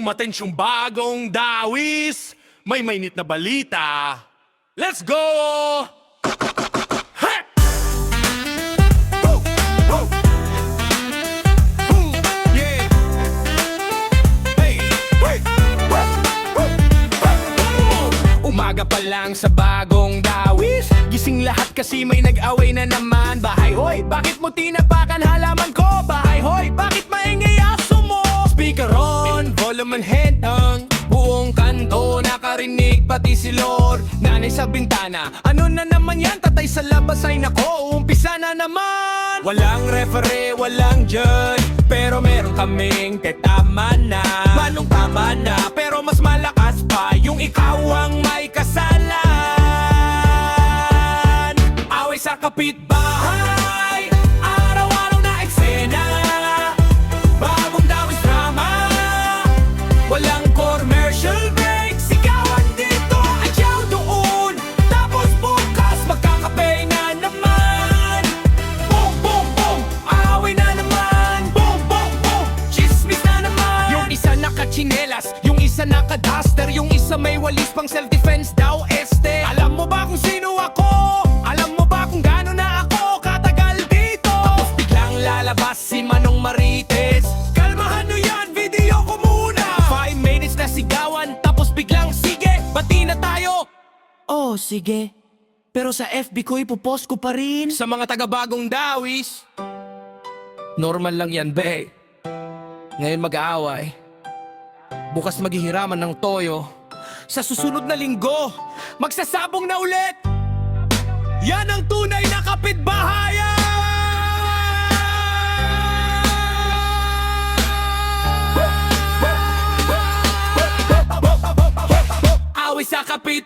Umatensyong bagong dawis, may mainit na balita. Let's go! Ha! Woo! Woo! Woo! Yeah! Hey! Hey! Woo! Woo! Woo! Umaga pa lang sa bagong dawis, gising lahat kasi may nag-away na naman. Bahay hoy, bakit mo tinapakan halaman ko? Bahay hoy, bakit maingay aso mo? Speaker on, volume and head on, buong kanto nakarinig pati si Lord. Nanay sa bintana, ano na naman yan? Tatay sa labas ay nako, umpisa na naman. Walang referee, walang judge, pero meron kaming tetama na. Manong tama na, pero mas malakas pa yung ikaw ang may kasalan. Away sa kapitbahay, araw-araw na eksena, bagong dawis drama, walang commercial break, sigawan dito, ayaw doon, tapos bukas magkakape na naman. Boom, boom, boom, away na naman. Boom, boom, boom, chismis na naman. Yung isa nakachinelas, yung isa nakaduster, yung isa may walis pang self-defense daw este. Alam mo ba kung sino ako? Alam mo ba kung gano'n na ako katagal dito? Tapos biglang lalabas si Manong Marites, kalmahan nyo yan, video ko muna. 5 minutes na sigawan, tapos biglang sige, bati na tayo. Oh, sige. Pero sa FB ko ipopost ko pa rin. Sa mga taga-bagong dawis, normal lang yan, be. Ngayon mag-aaway, bukas maghihiraman ng toyo. Sa susunod na linggo, magsasabong na ulit. Yan ang tunay na kapitbahayan. Away sa kapit